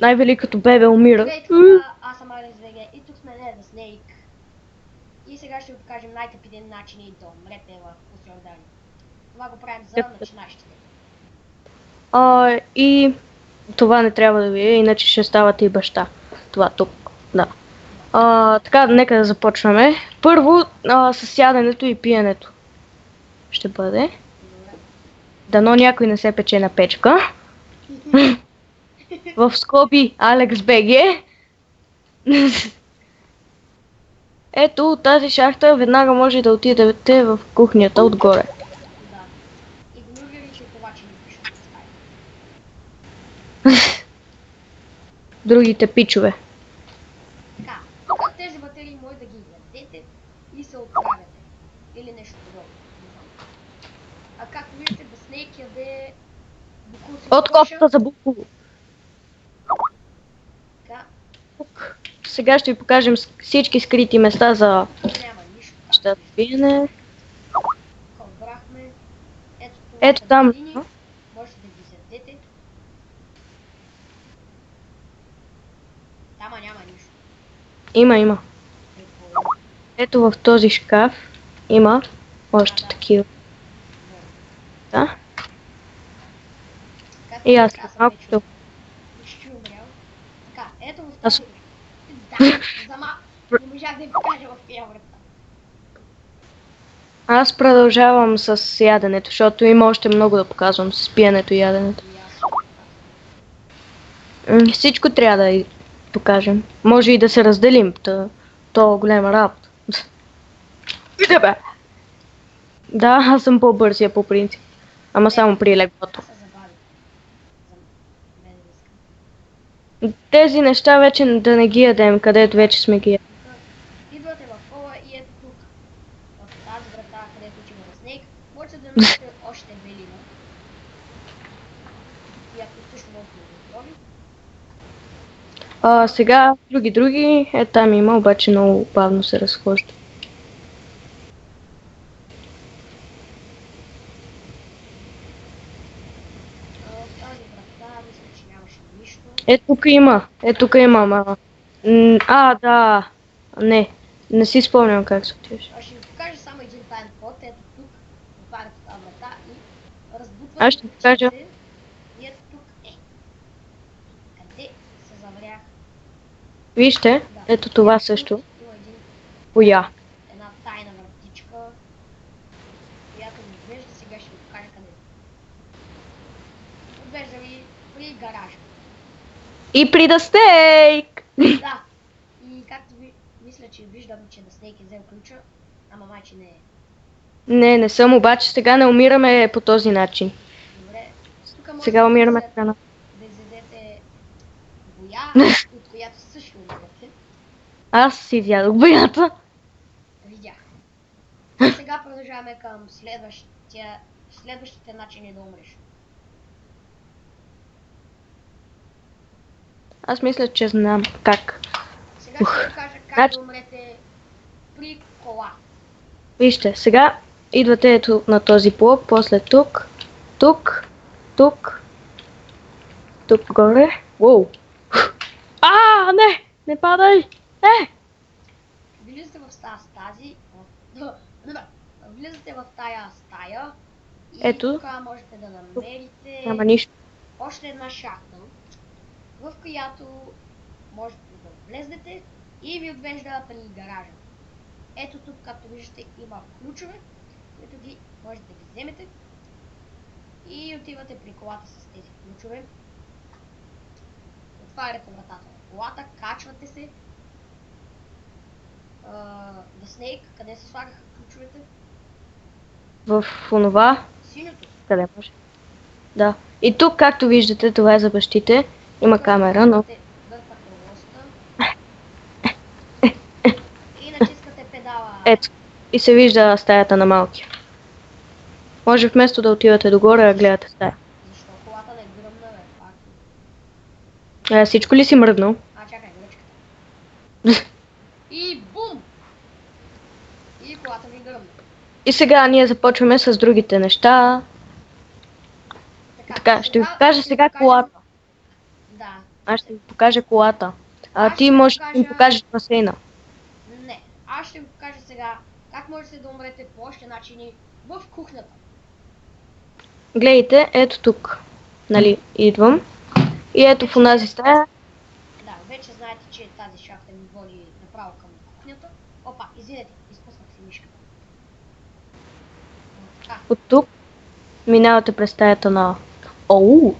Най-великото бебе умира. Здравей, това аз съм Алекс ВГ и тук сме не за Снейк. И сега ще ви покажем най-тъпите начини да умрете в Осьордали. Това го правим за начинащите. И това не трябва да ви е, иначе ще ставате и баща. Това тук, да. Така, нека да започваме. Първо, с яденето и пиенето. Ще бъде. Дано някой не се пече на печка. В скоби Алекс БГ. Ето, от тази шахта веднага може да отидете в кухнята отгоре. Да. Игнорирайте това, че не пишете Skype. Другите пичове. Така, тук тези батерии може да ги ядете и се отправяте. Или нещо подобно. А както виждате, да Снейк яде букуци. От кофта за букву. Така, Сега ще ви покажем всички скрити места за няма нищо. щатвиене. Брахме. Ето там. Може да ги ядете. Тама няма нищо. Има. Ето в този шкаф има още такива. Да. И аз малко тук. Ще умрял. Така, ето в този... Да, не можах да ви покажа в тия врата. Аз продължавам с яденето, защото има още много да показвам с пиенето и яденето. Всичко трябва да покажем. Може и да се разделим, то е голяма работа. Иде бе! Да, аз съм по-бързия по принцип. Ама само при леглото. Тези неща вече да не ги ядем, където вече сме ги ядем. Идвате в кола и ето тук. В тази врата, където отива на Снейк, можете да намерите още белина. Която също може да ви отвори. Сега други, там има, обаче много бавно се разхожда. Тук има, ама... Да. Не си спомням как се отиваш. Аз ще ви покажа само един таен код, ето тук, отваряте тази врата и разбутвате. Аз ще ви покажа. И ето тук къде се заврях. Вижте, ето това също. Има един... Коя? Една тайна вратичка, която ми отвежда, сега ще ви покажа къде. Отвежда ви при гаража. И при да стейк! Да. И както ви мисля, че виждам, че да Снейк е взел ключа, ама майче не е. Не съм, обаче сега не умираме по този начин. Добре. Тук може сега умираме така. Да изядете боя, от която също умирате. Аз си изядох боята. Видях. Сега продължаваме към следващите начини да умреш. Аз мисля, че знам как. Сега ще ви кажа как да умрете при кола. Вижте, сега идвате ето на този блок, после тук горе. Уоу! Не падай! Влизате в тази. Влизате в тая стая. И ето. тук можете да намерите няма нищо. още една шахта, в която можете да влезнете и ви отвежда при гаража. Ето тук, както виждате, има ключове, които можете да ги вземете и отивате при колата с тези ключове. Отваряте вратата на колата, качвате се. Да Снейк, къде се слагаха ключовете? В онова. Синьото. Къде може? Да. И тук, както виждате, това е за бащите. Има камера, но... Дърпате лоста. И натискате педала. Ето. И се вижда стаята на малкия. Може вместо да отивате догоре, да гледате стая. Защо колата не гръмна, бе? Всичко ли си мръднал? Чакай, ръчката. И бум! И колата ми гръмна. И сега ние започваме с другите неща. Така, ще ви покажа сега колата. Да. Аз ще ви покажа колата. А Аз ти ще можеш да покажа- ми покажеш басейна. Не, аз ще ви покажа сега как можете да умрете по още начини в кухнята. Гледайте, ето тук. Нали, идвам. И ето в онази стая. Да, вече знаете, че тази шахта ми води направо към кухнята. Опа, извинете, изпуснах си мишката. Така, От тук минавате през стаята на Оу.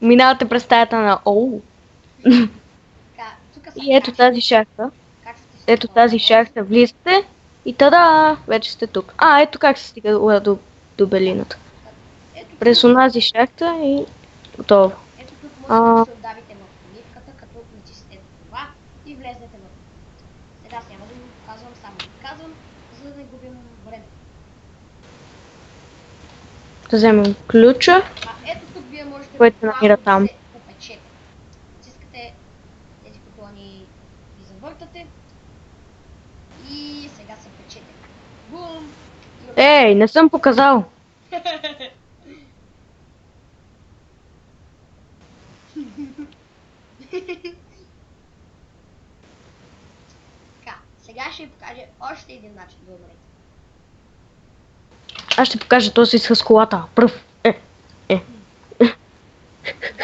Минавате през стаята на Оу. така, тук са И ето тази шахта. качвате се Ето по тази този. шахта. Влизате и тада, вече сте тук. Ето как се стига до белината. Ето През тук, онази шахта и готово. ето тук А. можете да се отдавите в поливката, като натиснете това и влезнете в. Сега няма да ви го показвам, само ви казвам, за да не губим време. Да вземем ключа. А ето тук вие можете Който буквално намира да там. се попечете. Стискате тези бутони и завъртате. И сега се печете. Бум! Ей, не съм показал. Така, сега ще ви покажа още един начин да умрете. Аз ще покажа този с колата. Пръв. Сега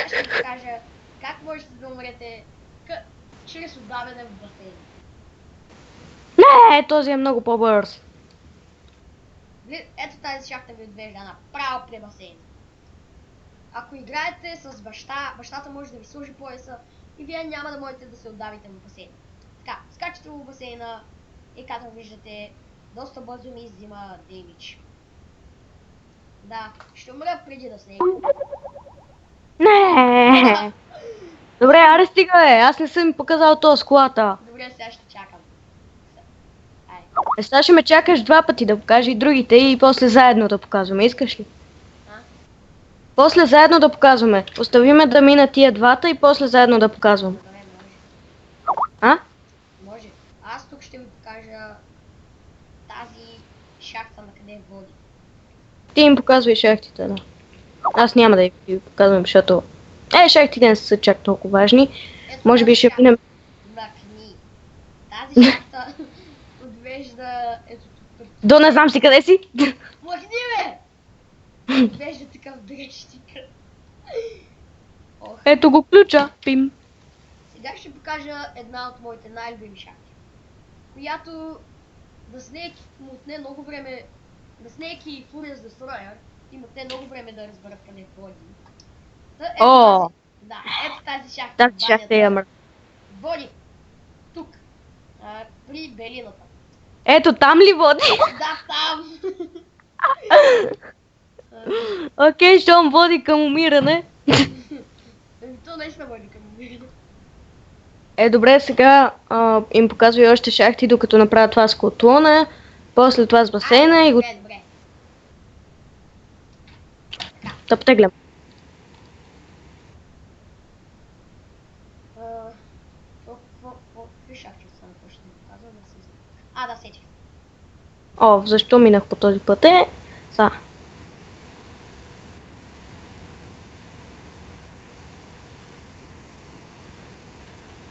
ще ви покажа как можете да умрете чрез отдаване в басейн. Не, този е много по-бърз. Ето тази шахта ви отвежда направо при басейна. Ако играете с баща, бащата може да ви сложи пояса и вие няма да можете да се отдавите в басейна. Така, скачате в басейна и както виждате, доста бързо ми взима демидж. Да, ще умра преди да снега. Не. Добре, аре стига бе. Аз не съм показал този с колата. Добре, сега ще чакам. Ай. Сега ще ме чакаш два пъти да покажа и другите и после заедно да показваме. Искаш ли? А? После заедно да показваме. Оставиме да мина тия двата и после заедно да показвам. Добре, може. А? Може. Аз тук ще ви покажа тази шахта на къде води. Ти им показвай шахтите, да. Аз няма да ги показвам, защото... шахтите не са чак толкова важни. Ето Може би тази ще шахта. минем... Мръкни. Тази шахта отвежда ето тук. До не знам си къде си. Махни бе! Отвежда такъв дрещик. Ох, Ето го ключа. Пим. сега ще покажа една от моите най-любими шахти, която да снеки му отне много време, да снеки и Furious Destroyer им отне много време да разберат къде води. Та, ето О! тази, да, ето тази шахта. Тази в шахта банята я мър. води тук, при белината. Ето там ли води? Да, там! Окей, щом води към умиране. То наистина води към умиране. Добре, сега им показвай още шахти, докато направя това с котлона, после това с басейна и го Добре, добре. тъптеглям. Какви шахти са на какво ще ви показвам да се знае. Да, сетих. Защо минах по този път Са.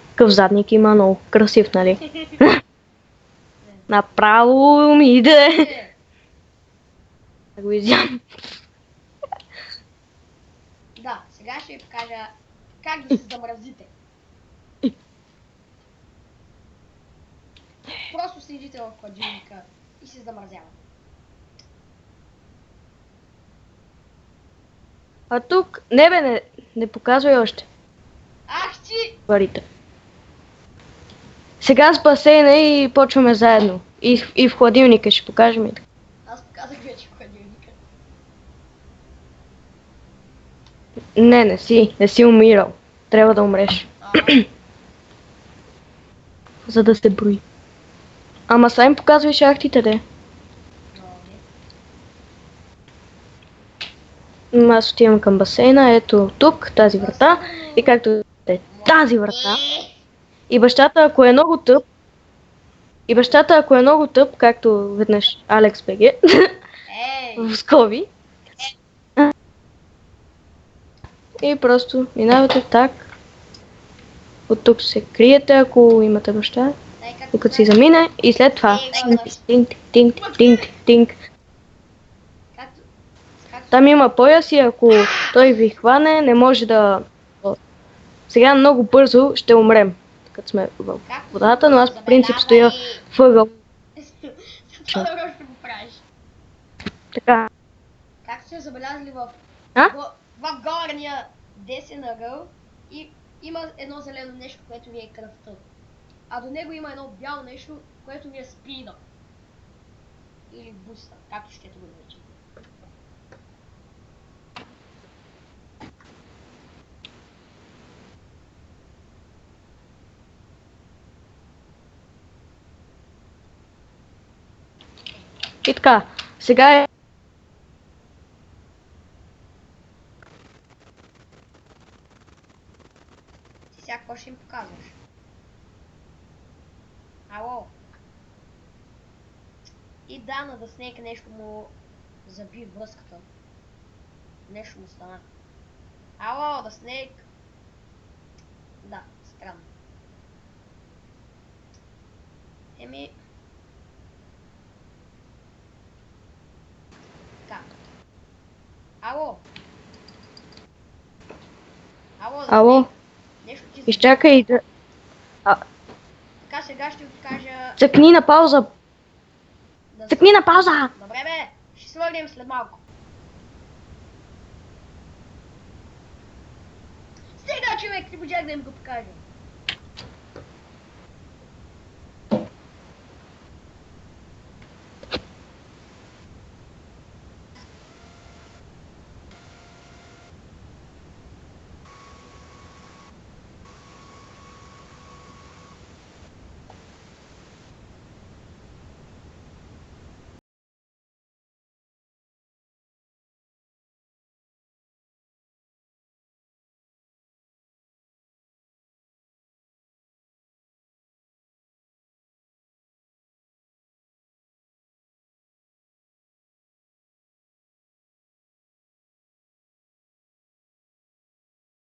Какъв задник има, много красив, нали? Направо ми иде. Да го изям. Да, сега ще ви покажа как да се замразите. Просто седите в хладилника и се замразявате. А тук, не показвай още Ах ти! парите. Сега с басейна и почваме заедно. И в хладилника ще покажем и така. Аз показах вече в хладилника. Не си умирал. Трябва да умреш, за да се брои. Ама сега им показвай шахтите, де. Аз отивам към басейна, ето тук, тази врата. И както е тази врата. И бащата, ако е много тъп, както веднъж Алекс БГ, в скоби. И просто минавате так. От тук се криете, ако имате баща. Дай как Докато си замине и след това. Тинг, тинг, тинг, тинг. Както... Там има пояс и ако той ви хване, не може да... Сега много бързо ще умрем, като сме в водата, но аз по принцип стоя въгъл. Това добро ще го правиш. Така. Както сте забелязали в горния десен ъгъл и има едно зелено нещо, което ви е кръвта. А до него има едно бяло нещо, което ви е спина. Или буста, както ще го наричам. И така. Сега е... Ти сега какво ще им показваш? Ало? И да, на да Снейк нещо му заби връзката. Нещо му стана. Ало, да Снейк? Да, странно. Еми... Така. Ало? Ало, да Ало? Снейк? Нещо ти заби. Изчакай да... Така сега ще ви кажа... Цъкни на пауза! Да... Цъкни на пауза! Добре бе, ще свърнем след малко. Стига човек, не можах да им го покажа.